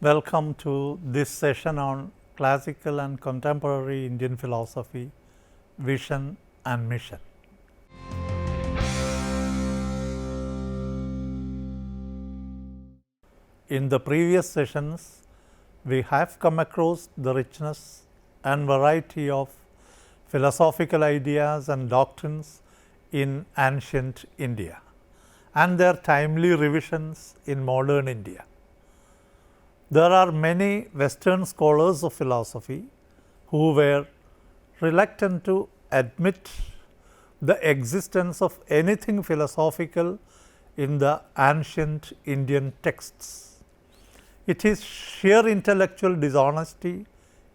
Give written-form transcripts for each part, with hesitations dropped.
Welcome to this session on classical and contemporary Indian philosophy, vision and mission. In the previous sessions, we have come across the richness and variety of philosophical ideas and doctrines in ancient India and their timely revisions in modern India. There are many Western scholars of philosophy who were reluctant to admit the existence of anything philosophical in the ancient Indian texts. It is sheer intellectual dishonesty,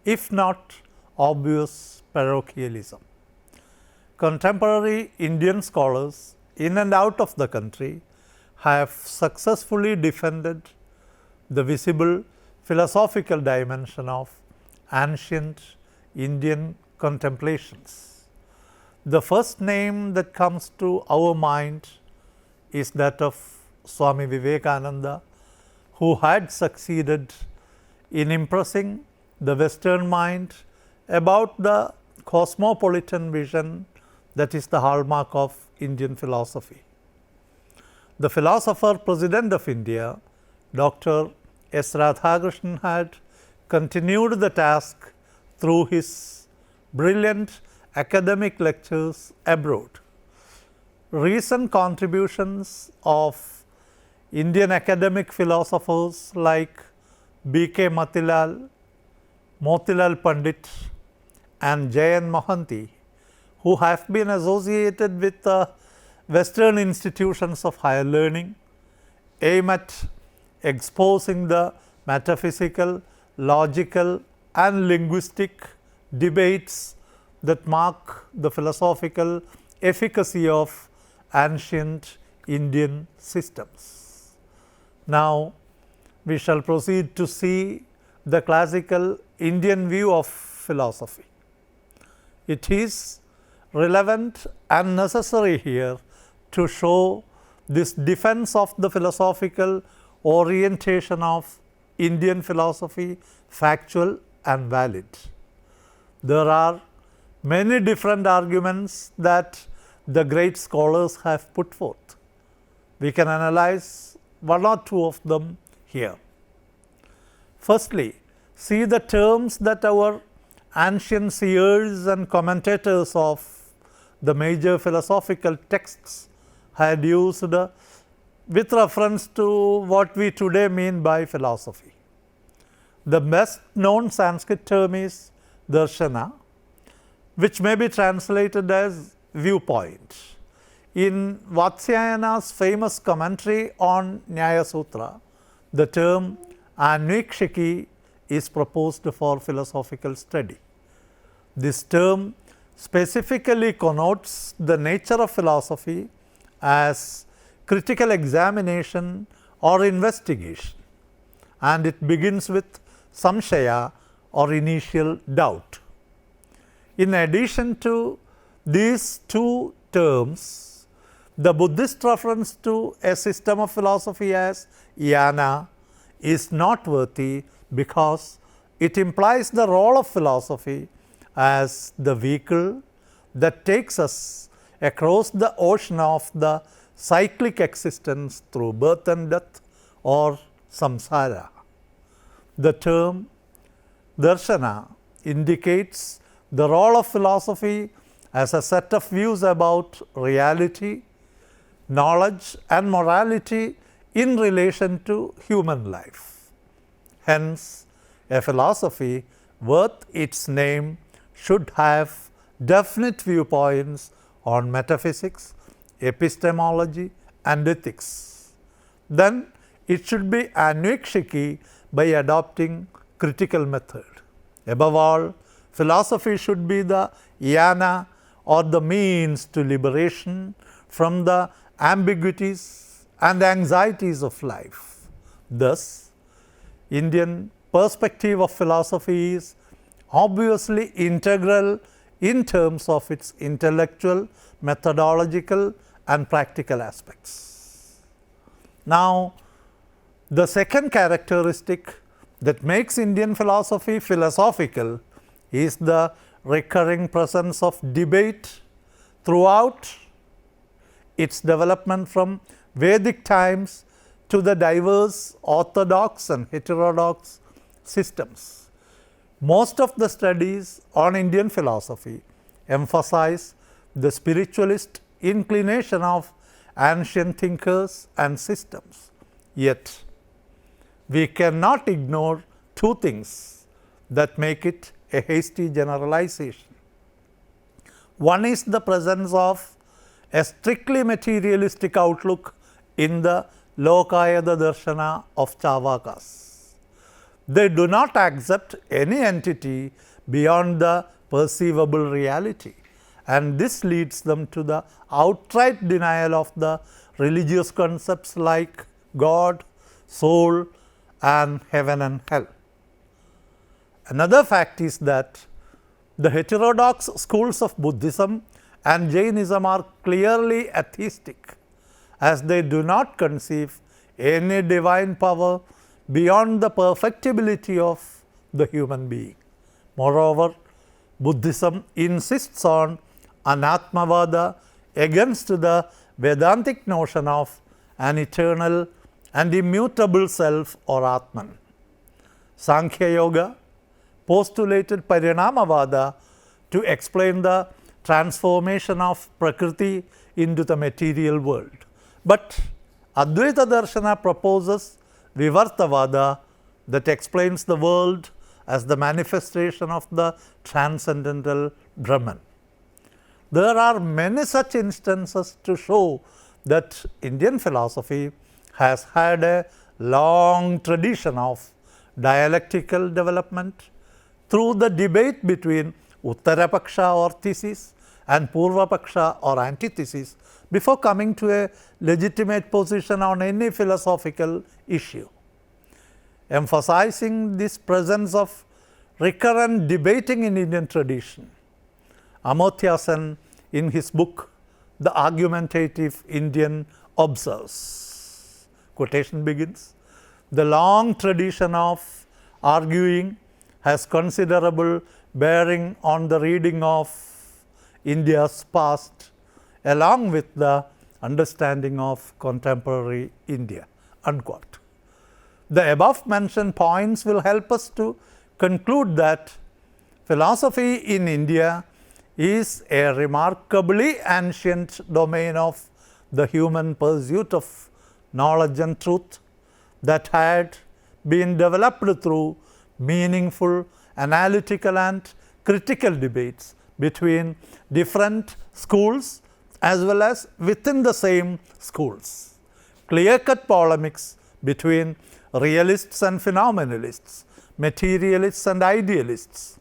if not obvious parochialism. Contemporary Indian scholars in and out of the country have successfully defended the visible philosophical dimension of ancient Indian contemplations. The first name that comes to our mind is that of Swami Vivekananda, who had succeeded in impressing the Western mind about the cosmopolitan vision that is the hallmark of Indian philosophy. The philosopher President of India, Dr. S. Radhakrishnan, had continued the task through his brilliant academic lectures abroad. Recent contributions of Indian academic philosophers like B.K. Motilal Pandit and J.N. Mohanty, who have been associated with the Western institutions of higher learning, aim at exposing the metaphysical, logical and linguistic debates that mark the philosophical efficacy of ancient Indian systems. Now, we shall proceed to see the classical Indian view of philosophy. It is relevant and necessary here to show this defense of the philosophical orientation of Indian philosophy factual and valid. There are many different arguments that the great scholars have put forth. We can analyze one or two of them here. Firstly, see the terms that our ancient seers and commentators of the major philosophical texts had used with reference to what we today mean by philosophy. The best known Sanskrit term is darshana, which may be translated as viewpoint. In Vatsyayana's famous commentary on Nyaya Sutra, the term anvikshiki is proposed for philosophical study. This term specifically connotes the nature of philosophy as critical examination or investigation, and it begins with samshaya or initial doubt. In addition to these two terms, the Buddhist reference to a system of philosophy as jnana is noteworthy because it implies the role of philosophy as the vehicle that takes us across the ocean of the cyclic existence through birth and death or samsara. The term darshana indicates the role of philosophy as a set of views about reality, knowledge and morality in relation to human life. Hence, a philosophy worth its name should have definite viewpoints on metaphysics, epistemology and ethics. Then it should be anvikshiki by adopting critical method. Above all, philosophy should be the jnana or the means to liberation from the ambiguities and anxieties of life. Thus, Indian perspective of philosophy is obviously integral in terms of its intellectual, methodological and practical aspects. Now, the second characteristic that makes Indian philosophy philosophical is the recurring presence of debate throughout its development from Vedic times to the diverse orthodox and heterodox systems. Most of the studies on Indian philosophy emphasize the spiritualist inclination of ancient thinkers and systems. Yet, we cannot ignore two things that make it a hasty generalization. One is the presence of a strictly materialistic outlook in the Lokayata Darshana of Charvakas. They do not accept any entity beyond the perceivable reality, and this leads them to the outright denial of the religious concepts like God, soul, and heaven and hell. Another fact is that the heterodox schools of Buddhism and Jainism are clearly atheistic, as they do not conceive any divine power beyond the perfectibility of the human being. Moreover, Buddhism insists on Anatmavada against the Vedantic notion of an eternal and immutable self or Atman. Sankhya Yoga postulated Parinamavada to explain the transformation of Prakriti into the material world. But Advaita Darshana proposes Vivartavada that explains the world as the manifestation of the transcendental Brahman. There are many such instances to show that Indian philosophy has had a long tradition of dialectical development through the debate between Uttarapaksha or thesis and Purvapaksha or antithesis before coming to a legitimate position on any philosophical issue. Emphasizing this presence of recurrent debating in Indian tradition, Amartya Sen in his book The Argumentative Indian observes, quotation begins, "The long tradition of arguing has considerable bearing on the reading of India's past along with the understanding of contemporary India." Unquote. The above mentioned points will help us to conclude that philosophy in India is a remarkably ancient domain of the human pursuit of knowledge and truth that had been developed through meaningful, analytical and critical debates between different schools as well as within the same schools. Clear-cut polemics between realists and phenomenalists, materialists and idealists,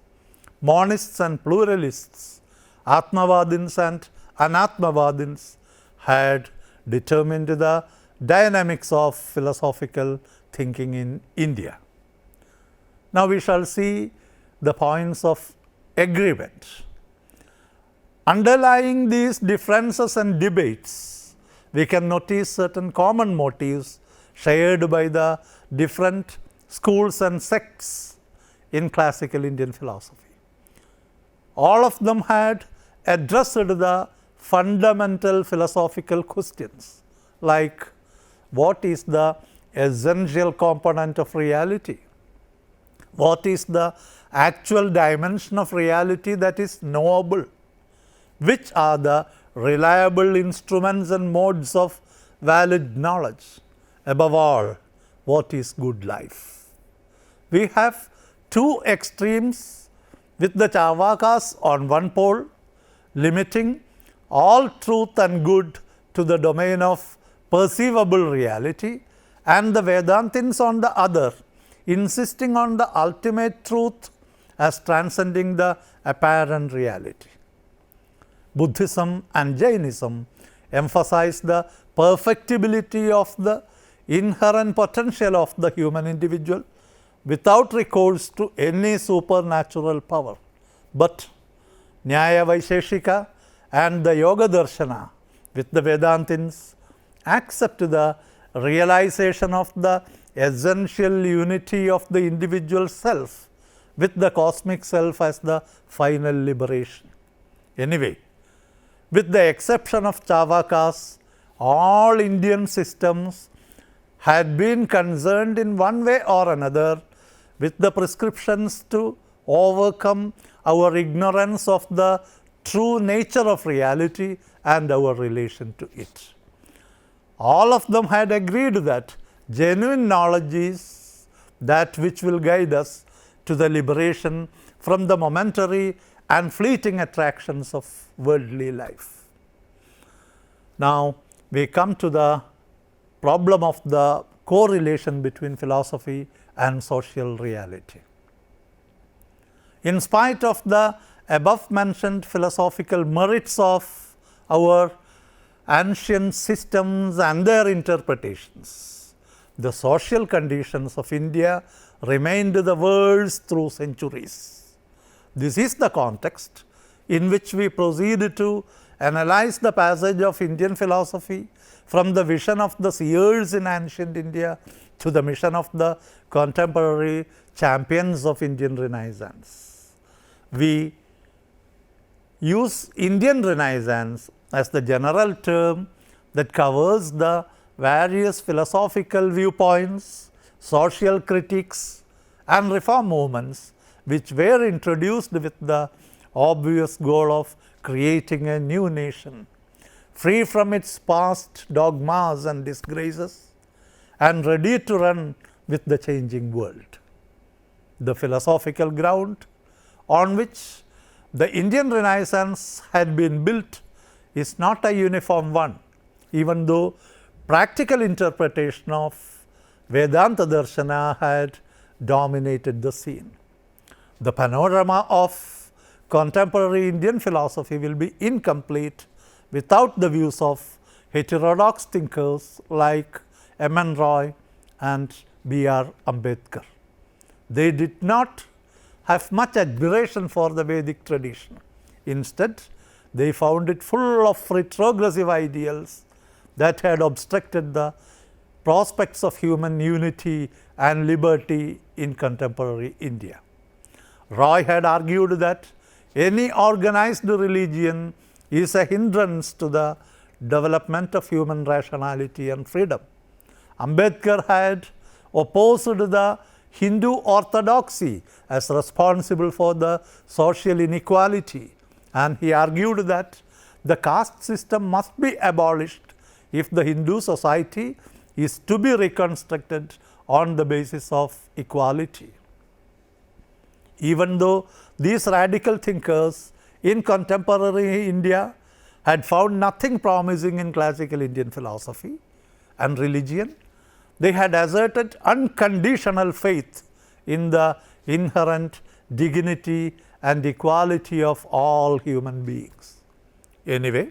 monists and pluralists, Atmavadins and Anatmavadins had determined the dynamics of philosophical thinking in India. Now we shall see the points of agreement. Underlying these differences and debates, we can notice certain common motives shared by the different schools and sects in classical Indian philosophy. All of them had addressed the fundamental philosophical questions like what is the essential component of reality? What is the actual dimension of reality that is knowable? Which are the reliable instruments and modes of valid knowledge? Above all, what is good life? We have two extremes with the Charvakas on one pole, limiting all truth and good to the domain of perceivable reality, and the Vedantins on the other, insisting on the ultimate truth as transcending the apparent reality. Buddhism and Jainism emphasize the perfectibility of the inherent potential of the human individual without recourse to any supernatural power. But Nyaya Vaisheshika and the Yoga Darshana with the Vedantins accept the realization of the essential unity of the individual self with the cosmic self as the final liberation. Anyway, with the exception of Chavaka's, all Indian systems had been concerned in one way or another with the prescriptions to overcome our ignorance of the true nature of reality and our relation to it. All of them had agreed that genuine knowledge is that which will guide us to the liberation from the momentary and fleeting attractions of worldly life. Now, we come to the problem of the correlation between philosophy and social reality. In spite of the above mentioned philosophical merits of our ancient systems and their interpretations, the social conditions of India remained the worst through centuries. This is the context in which we proceed to analyze the passage of Indian philosophy from the vision of the seers in ancient India to the mission of the contemporary champions of Indian Renaissance. We use Indian Renaissance as the general term that covers the various philosophical viewpoints, social critiques, and reform movements which were introduced with the obvious goal of creating a new nation, free from its past dogmas and disgraces, and ready to run with the changing world. The philosophical ground on which the Indian Renaissance had been built is not a uniform one, even though practical interpretation of Vedanta Darshan had dominated the scene. The panorama of contemporary Indian philosophy will be incomplete without the views of heterodox thinkers like M.N. Roy and B.R. Ambedkar. They did not have much admiration for the Vedic tradition. Instead, they found it full of retrogressive ideals that had obstructed the prospects of human unity and liberty in contemporary India. Roy had argued that any organized religion is a hindrance to the development of human rationality and freedom. Ambedkar had opposed the Hindu orthodoxy as responsible for the social inequality, and he argued that the caste system must be abolished if the Hindu society is to be reconstructed on the basis of equality. Even though these radical thinkers in contemporary India had found nothing promising in classical Indian philosophy and religion, they had asserted unconditional faith in the inherent dignity and equality of all human beings. Anyway,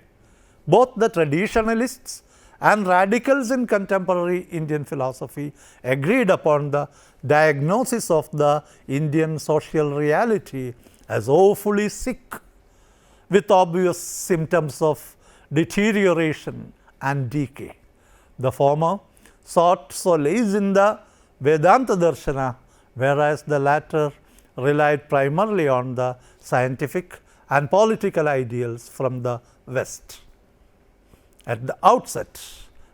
both the traditionalists and radicals in contemporary Indian philosophy agreed upon the diagnosis of the Indian social reality as awfully sick, with obvious symptoms of deterioration and decay. The former sought solace in the Vedanta Darshan, whereas the latter relied primarily on the scientific and political ideals from the West. At the outset,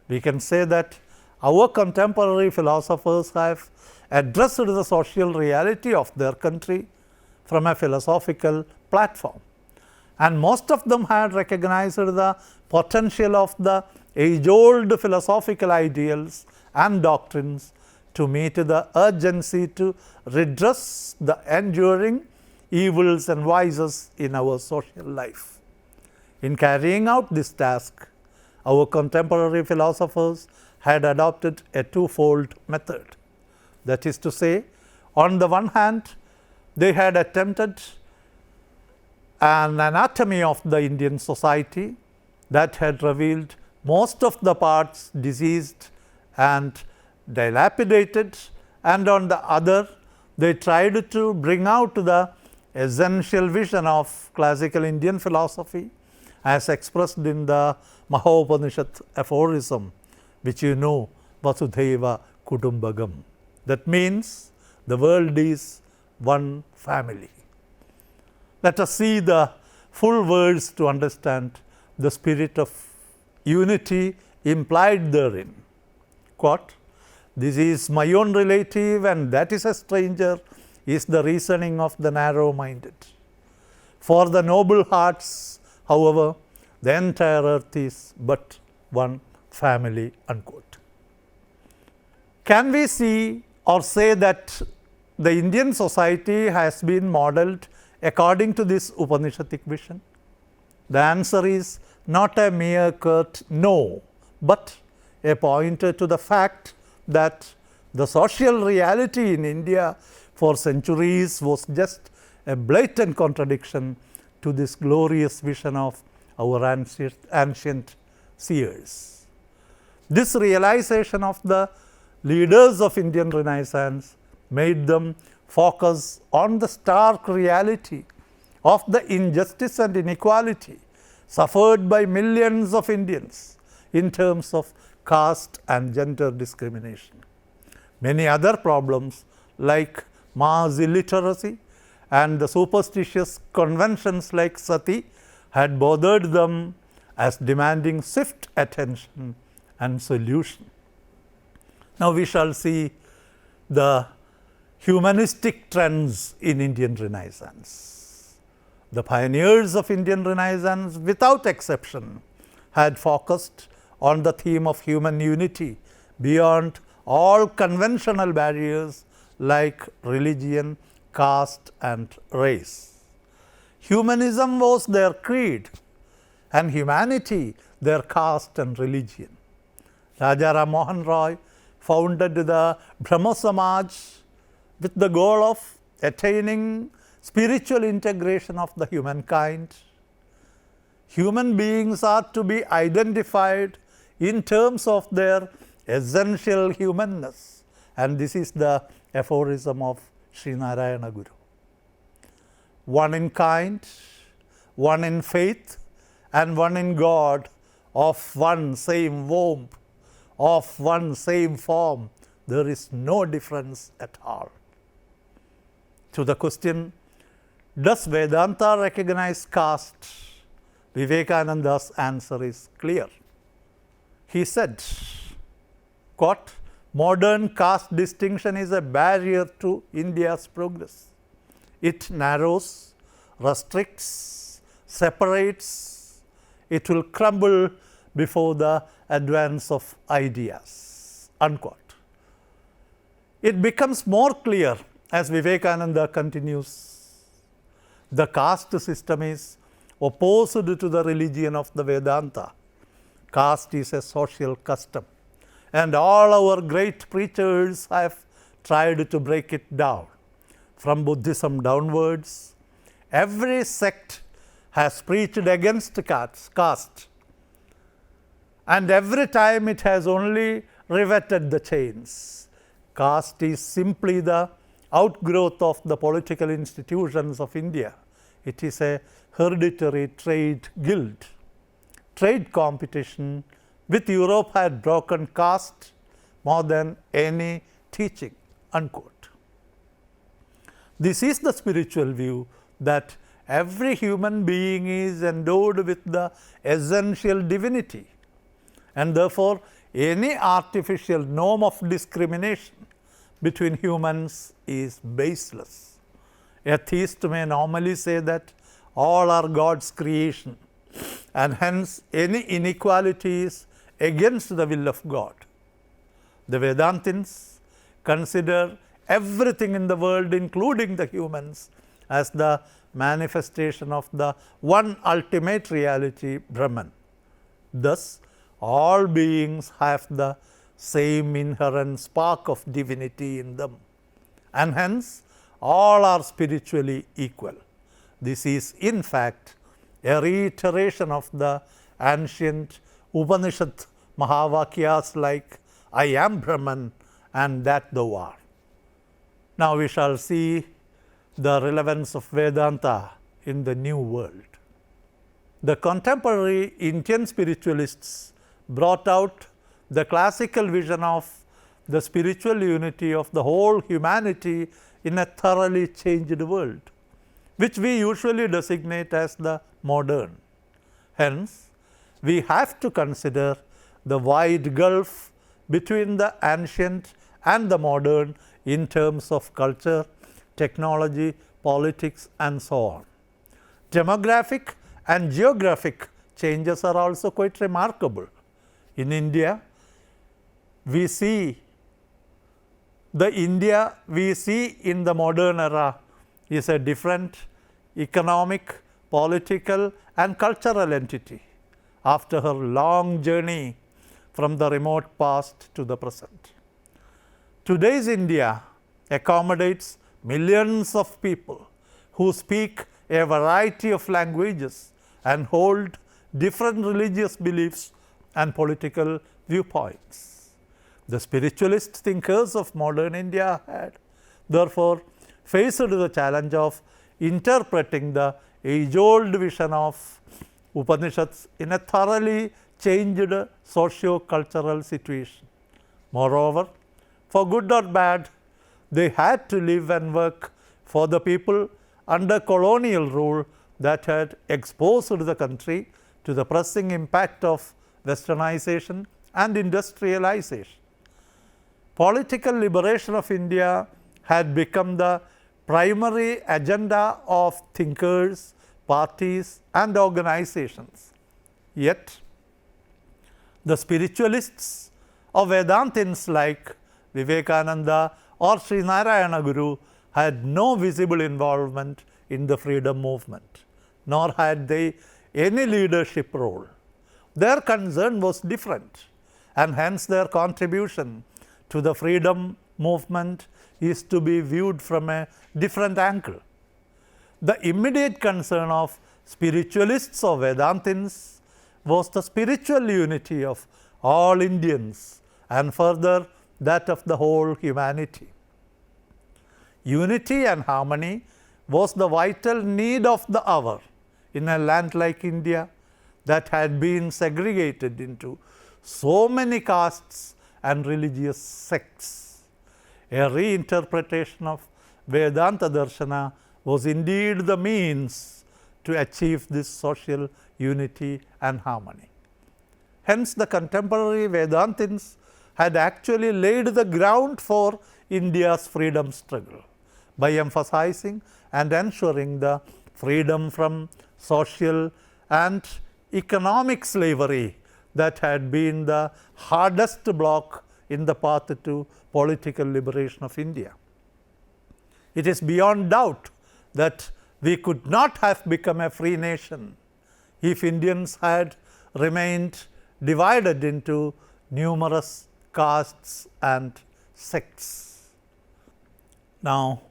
we can say that our contemporary philosophers have addressed the social reality of their country from a philosophical platform, and most of them had recognized the potential of the age-old philosophical ideals and doctrines to meet the urgency to redress the enduring evils and vices in our social life. In carrying out this task, our contemporary philosophers had adopted a twofold method. That is to say, on the one hand, they had attempted an anatomy of the Indian society that had revealed most of the parts diseased and dilapidated, and on the other, they tried to bring out the essential vision of classical Indian philosophy as expressed in the Mahopanishad aphorism, which you know, Vasudhaiva Kudumbagam. That means the world is one family. Let us see the full words to understand the spirit of unity implied therein. Quote, "This is my own relative and that is a stranger," is the reasoning of the narrow-minded. For the noble hearts, however, the entire earth is but one family. Unquote. Can we see or say that the Indian society has been modeled according to this Upanishadic vision? The answer is not a mere curt no, but a pointer to the fact that the social reality in India for centuries was just a blatant contradiction to this glorious vision of our ancient seers. This realization of the leaders of Indian Renaissance made them focus on the stark reality of the injustice and inequality suffered by millions of Indians in terms of caste and gender discrimination. Many other problems like mass illiteracy and the superstitious conventions like sati had bothered them as demanding swift attention and solution. Now we shall see the humanistic trends in Indian Renaissance. The pioneers of Indian Renaissance, without exception, had focused on the theme of human unity beyond all conventional barriers like religion, caste and race. Humanism was their creed and humanity their caste and religion. Raja Ram Mohan Roy founded the Brahmo Samaj with the goal of attaining spiritual integration of the humankind. Human beings are to be identified in terms of their essential humanness, and this is the aphorism of Sri Narayana Guru. One in kind, one in faith, and one in God, of one same womb, of one same form, there is no difference at all. To the question, does Vedanta recognize caste? Vivekananda's answer is clear. He said, quote, "Modern caste distinction is a barrier to India's progress. It narrows, restricts, separates. It will crumble before the advance of ideas." Unquote. It becomes more clear as Vivekananda continues. The caste system is opposed to the religion of the Vedanta. Caste is a social custom, and all our great preachers have tried to break it down. From Buddhism downwards, every sect has preached against caste, and every time it has only riveted the chains. Caste is simply the outgrowth of the political institutions of India. It is a hereditary trade guild. Trade competition with Europe had broken caste more than any teaching. Unquote. This is the spiritual view that every human being is endowed with the essential divinity, and therefore any artificial norm of discrimination between humans is baseless. A theist may normally say that all are God's creation, and hence any inequality is against the will of God. The Vedantins consider everything in the world, including the humans, as the manifestation of the one ultimate reality, Brahman. Thus, all beings have the same inherent spark of divinity in them, and hence all are spiritually equal. This is in fact a reiteration of the ancient Upanishad Mahavakyas like "I am Brahman and that thou art." Now we shall see the relevance of Vedanta in the New World. The contemporary Indian spiritualists brought out the classical vision of the spiritual unity of the whole humanity in a thoroughly changed world, which we usually designate as the modern. Hence, we have to consider the wide gulf between the ancient and the modern in terms of culture, technology, politics, and so on. Demographic and geographic changes are also quite remarkable. In India, we see the India we see in the modern era is a different economic, political, and cultural entity after her long journey from the remote past to the present. Today's India accommodates millions of people who speak a variety of languages and hold different religious beliefs and political viewpoints. The spiritualist thinkers of modern India had therefore faced the challenge of interpreting the age-old vision of Upanishads in a thoroughly changed socio-cultural situation. Moreover, for good or bad, they had to live and work for the people under colonial rule that had exposed the country to the pressing impact of westernization and industrialization. Political liberation of India had become the primary agenda of thinkers, parties, and organizations. Yet, the spiritualists or Vedantins like Vivekananda or Sri Narayana Guru had no visible involvement in the freedom movement, nor had they any leadership role. Their concern was different, and hence their contribution to the freedom movement is to be viewed from a different angle. The immediate concern of spiritualists or Vedantins was the spiritual unity of all Indians and further that of the whole humanity. Unity and harmony was the vital need of the hour in a land like India that had been segregated into so many castes and religious sects. A reinterpretation of Vedanta Darshana was indeed the means to achieve this social unity and harmony. Hence, the contemporary Vedantins had actually laid the ground for India's freedom struggle by emphasizing and ensuring the freedom from social and economic slavery that had been the hardest block in the path to political liberation of India. It is beyond doubt that we could not have become a free nation if Indians had remained divided into numerous castes and sects. Now,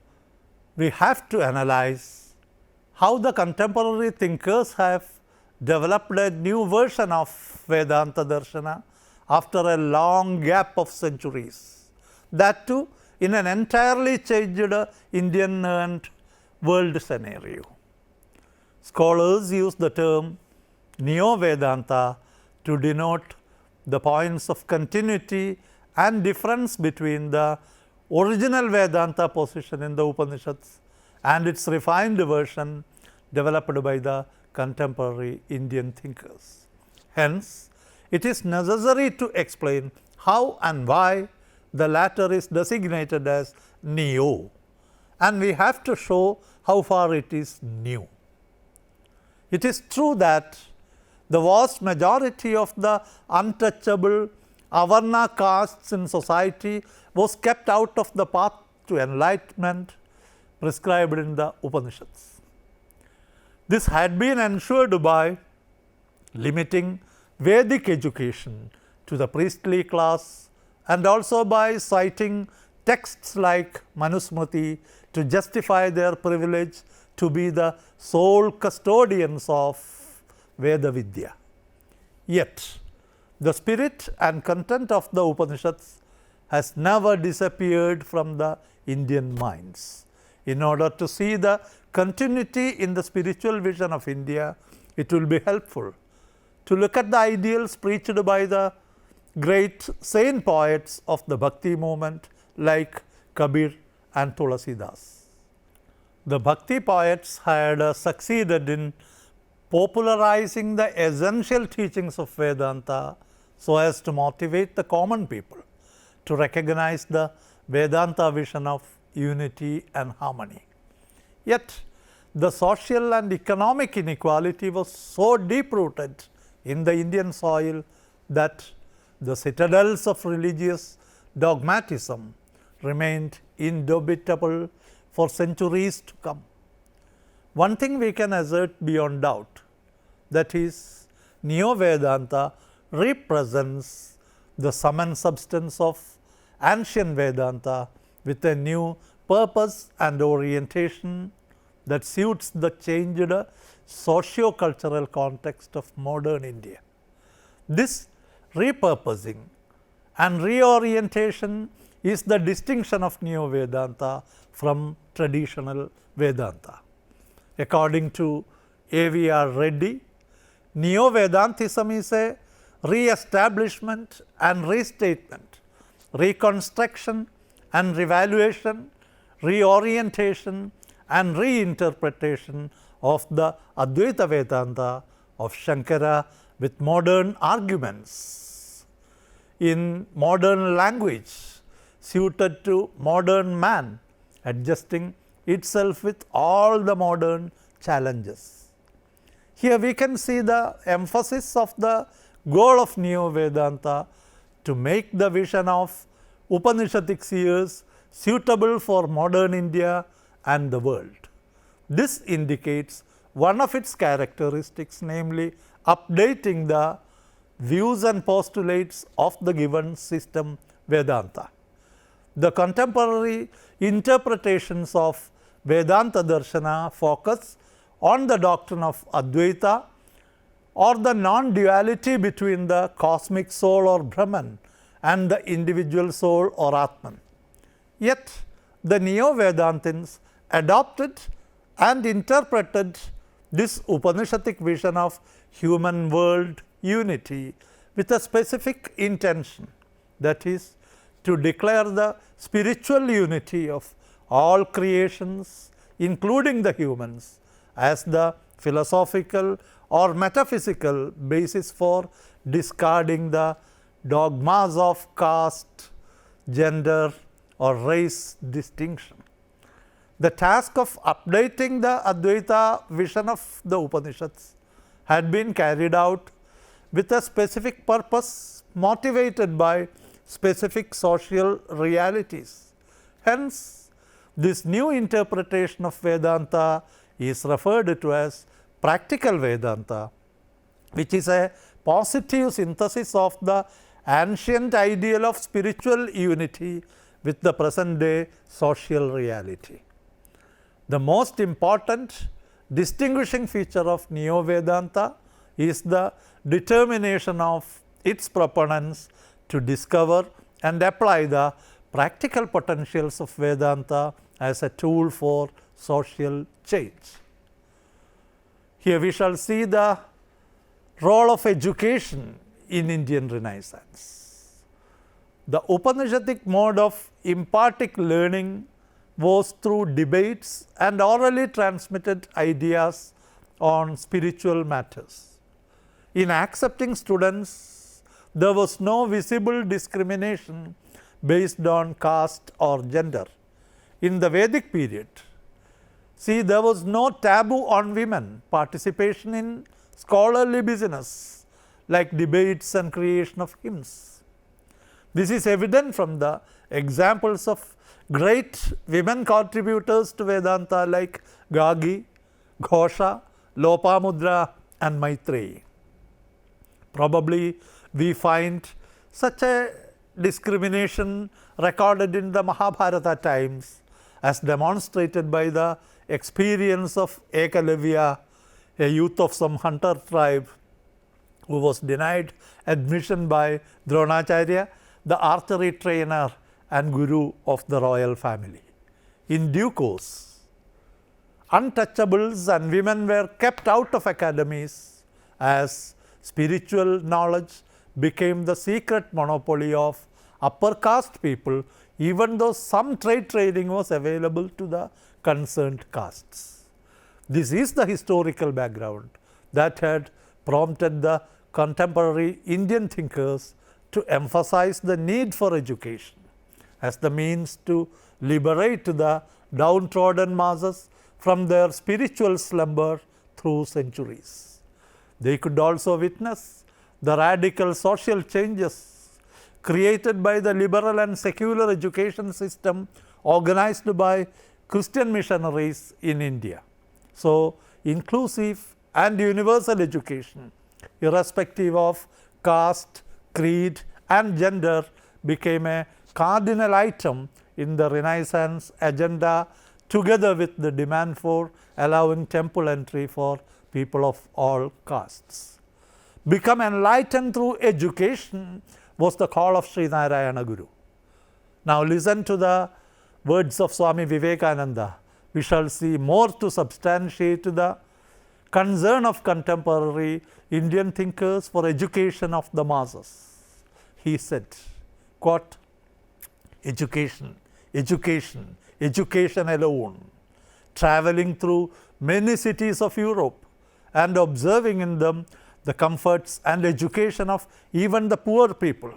we have to analyze how the contemporary thinkers have developed a new version of Vedanta Darshana after a long gap of centuries, that too in an entirely changed Indian and world scenario. Scholars use the term NeoVedanta to denote the points of continuity and difference between the original Vedanta position in the Upanishads and its refined version developed by the contemporary Indian thinkers. Hence, it is necessary to explain how and why the latter is designated as Neo, and we have to show how far it is new. It is true that the vast majority of the untouchable Avarna castes in society was kept out of the path to enlightenment prescribed in the Upanishads. This had been ensured by limiting Vedic education to the priestly class and also by citing texts like Manusmriti to justify their privilege to be the sole custodians of Veda Vidya. Yet, the spirit and content of the Upanishads has never disappeared from the Indian minds. In order to see the continuity in the spiritual vision of India, it will be helpful to look at the ideals preached by the great saint poets of the Bhakti movement like Kabir and Tulasidas. The Bhakti poets had succeeded in popularizing the essential teachings of Vedanta so as to motivate the common people to recognize the Vedanta vision of unity and harmony. Yet, the social and economic inequality was so deep-rooted in the Indian soil that the citadels of religious dogmatism remained indubitable for centuries to come. One thing we can assert beyond doubt, that is, NeoVedanta represents the sum and substance of ancient Vedanta with a new purpose and orientation that suits the changed socio-cultural context of modern India. This repurposing and reorientation is the distinction of NeoVedanta from traditional Vedanta. According to A.V.R. Reddy, Neo-Vedantism is a re-establishment and restatement, reconstruction and revaluation, reorientation and reinterpretation of the Advaita Vedanta of Shankara with modern arguments, in modern language, suited to modern man, adjusting itself with all the modern challenges. Here we can see the emphasis of the goal of Neo-Vedanta to make the vision of Upanishadic seers suitable for modern India and the world. This indicates one of its characteristics, namely updating the views and postulates of the given system Vedanta. The contemporary interpretations of Vedanta Darshana focus on the doctrine of Advaita or the non-duality between the cosmic soul or Brahman and the individual soul or Atman. Yet, the Neo-Vedantins adopted and interpreted this Upanishadic vision of human world unity with a specific intention, that is, to declare the spiritual unity of all creations, including the humans, as the philosophical or metaphysical basis for discarding the dogmas of caste, gender, or race distinction. The task of updating the Advaita vision of the Upanishads had been carried out with a specific purpose motivated by specific social realities. Hence, this new interpretation of Vedanta is referred to as practical Vedanta, which is a positive synthesis of the ancient ideal of spiritual unity with the present day social reality. The most important distinguishing feature of Neo-Vedanta is the determination of its proponents to discover and apply the practical potentials of Vedanta as a tool for social change. Here we shall see the role of education in Indian Renaissance. The Upanishadic mode of imparting learning was through debates and orally transmitted ideas on spiritual matters. In accepting students, there was no visible discrimination based on caste or gender. In the Vedic period, see, there was no taboo on women participation in scholarly business like debates and creation of hymns. This is evident from the examples of great women contributors to Vedanta like Gagi, Ghosha, Lopamudra and Maitreyi. Probably we find such a discrimination recorded in the Mahabharata times as demonstrated by the experience of Ekalavya, a youth of some hunter tribe who was denied admission by Dronacharya, the archery trainer and guru of the royal family. In due course, untouchables and women were kept out of academies as spiritual knowledge became the secret monopoly of upper caste people, even though some trade trading was available to the concerned castes. This is the historical background that had prompted the contemporary Indian thinkers to emphasize the need for education as the means to liberate the downtrodden masses from their spiritual slumber through centuries. They could also witness the radical social changes created by the liberal and secular education system organized by Christian missionaries in India. So, inclusive and universal education, irrespective of caste, creed and gender, became a cardinal item in the Renaissance agenda, together with the demand for allowing temple entry for people of all castes. Become enlightened through education was the call of Sri Narayana Guru. Now listen to the words of Swami Vivekananda. We shall see more to substantiate the concern of contemporary Indian thinkers for education of the masses. He said, quote, education, education, education alone. Traveling through many cities of Europe and observing in them the comforts and education of even the poor people,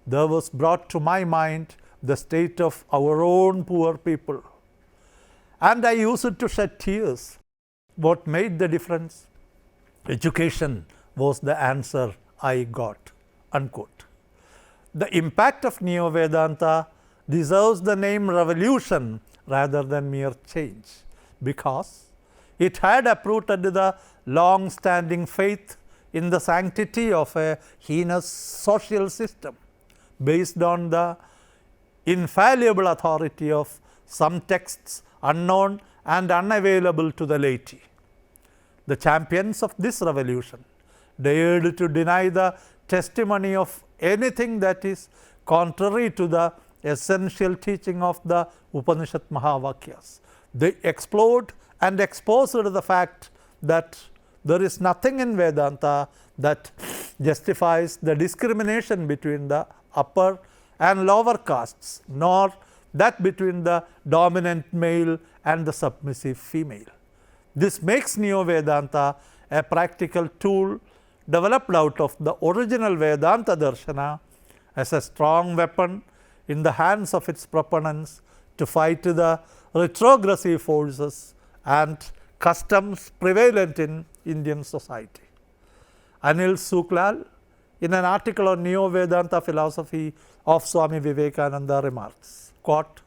there was brought to my mind the state of our own poor people. And I used to shed tears. What made the difference? Education was the answer I got, unquote. The impact of NeoVedanta deserves the name revolution rather than mere change, because it had uprooted the long-standing faith in the sanctity of a heinous social system based on the infallible authority of some texts unknown and unavailable to the laity. The champions of this revolution dared to deny the testimony of anything that is contrary to the essential teaching of the Upanishad Mahavakyas. They explored and exposed the fact that there is nothing in Vedanta that justifies the discrimination between the upper and lower castes, nor that between the dominant male and the submissive female. This makes NeoVedanta a practical tool developed out of the original Vedanta Darshana as a strong weapon in the hands of its proponents to fight the retrogressive forces and customs prevalent in Indian society. Anil Suklal, in an article on Neo-Vedanta philosophy of Swami Vivekananda, remarks, quote,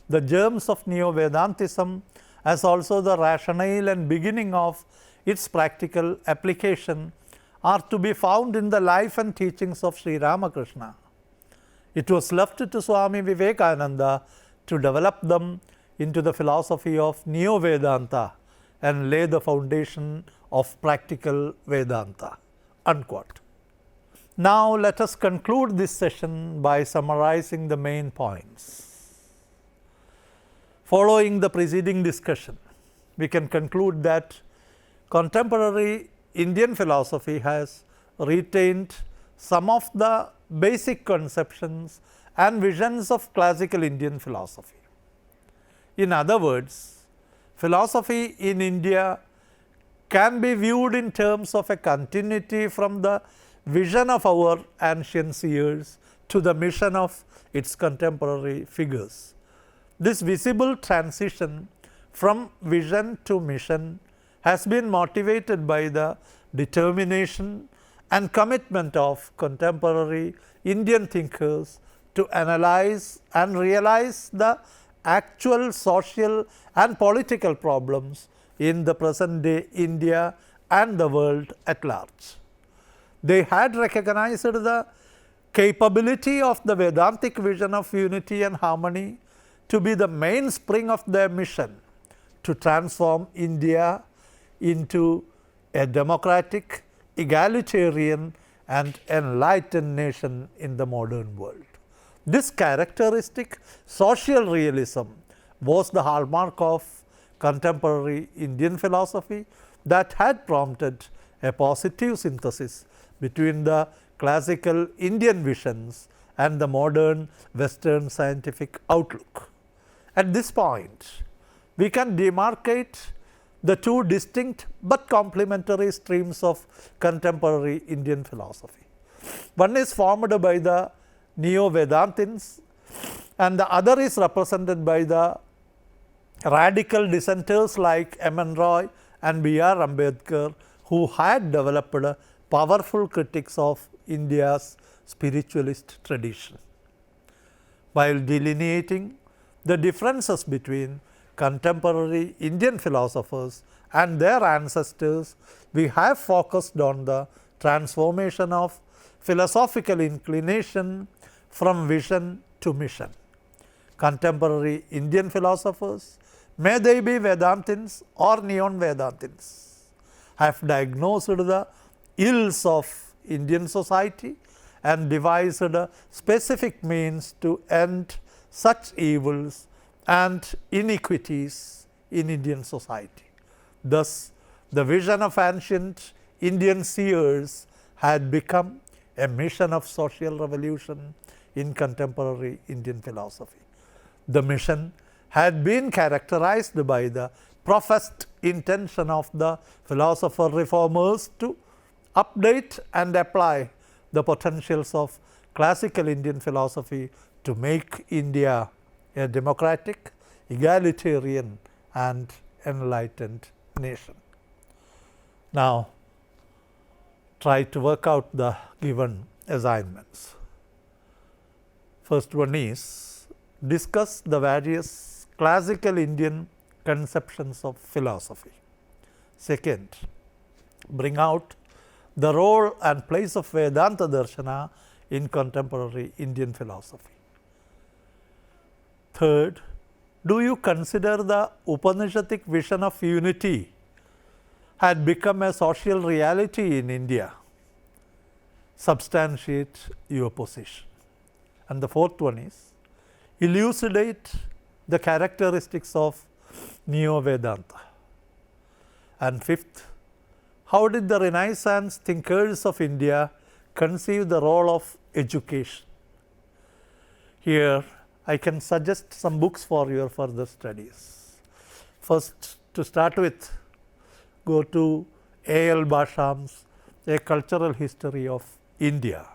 the germs of Neo-Vedantism as also the rationale and beginning of its practical application are to be found in the life and teachings of Sri Ramakrishna. It was left to Swami Vivekananda to develop them into the philosophy of Neo-Vedanta and lay the foundation of practical Vedanta, unquote. Now let us conclude this session by summarizing the main points. Following the preceding discussion, we can conclude that contemporary Indian philosophy has retained some of the basic conceptions and visions of classical Indian philosophy. In other words, philosophy in India can be viewed in terms of a continuity from the vision of our ancient seers to the mission of its contemporary figures. This visible transition from vision to mission has been motivated by the determination and commitment of contemporary Indian thinkers to analyze and realize the actual social and political problems in the present day India and the world at large. They had recognized the capability of the Vedantic vision of unity and harmony to be the mainspring of their mission to transform India into a democratic, egalitarian and enlightened nation in the modern world. This characteristic social realism was the hallmark of contemporary Indian philosophy that had prompted a positive synthesis between the classical Indian visions and the modern Western scientific outlook. At this point, we can demarcate the two distinct but complementary streams of contemporary Indian philosophy. One is formed by the NeoVedantins and the other is represented by the radical dissenters like M.N. Roy and B.R. Ambedkar, who had developed powerful critics of India's spiritualist tradition. While delineating the differences between contemporary Indian philosophers and their ancestors, we have focused on the transformation of philosophical inclination from vision to mission. Contemporary Indian philosophers, may they be Vedantins or Neon-Vedantins, have diagnosed the ills of Indian society and devised specific means to end such evils and iniquities in Indian society. Thus, the vision of ancient Indian seers had become a mission of social revolution in contemporary Indian philosophy. The mission had been characterized by the professed intention of the philosopher reformers to update and apply the potentials of classical Indian philosophy to make India a democratic, egalitarian and enlightened nation. Now, try to work out the given assignments. First one is discuss the various classical Indian conceptions of philosophy. Second, bring out the role and place of Vedanta Darshana in contemporary Indian philosophy. Third, do you consider the Upanishadic vision of unity had become a social reality in India? Substantiate your position. And the fourth one is elucidate the characteristics of Neo-Vedanta. And fifth, how did the Renaissance thinkers of India conceive the role of education? Here, I can suggest some books for your further studies. First, to start with, go to A.L. Basham's A Cultural History of India,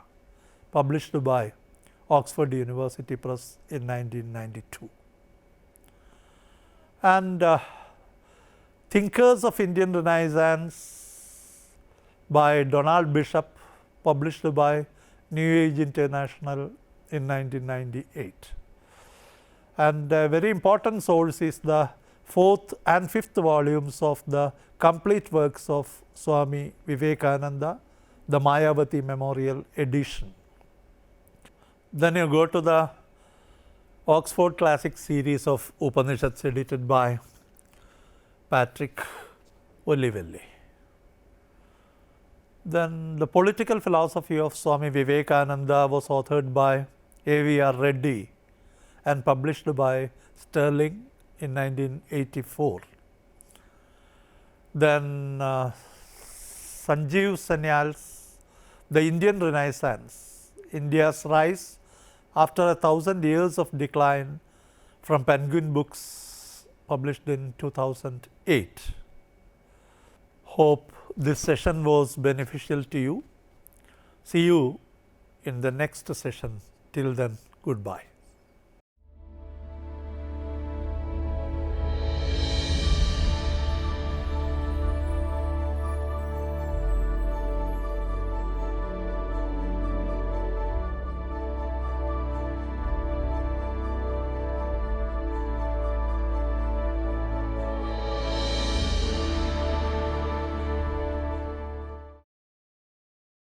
published by Oxford University Press in 1992. And Thinkers of Indian Renaissance by Donald Bishop, published by New Age International in 1998. And a very important source is the fourth and fifth volumes of the complete works of Swami Vivekananda, the Mayavati Memorial Edition. Then you go to the Oxford Classic series of Upanishads edited by Patrick Olivelli. Then the Political Philosophy of Swami Vivekananda was authored by A.V.R. Reddy and published by Sterling in 1984. Then Sanjeev Sanyal's The Indian Renaissance, India's Rise After 1,000 Years of Decline, from Penguin Books, published in 2008. Hope this session was beneficial to you. See you in the next session. Till then, goodbye.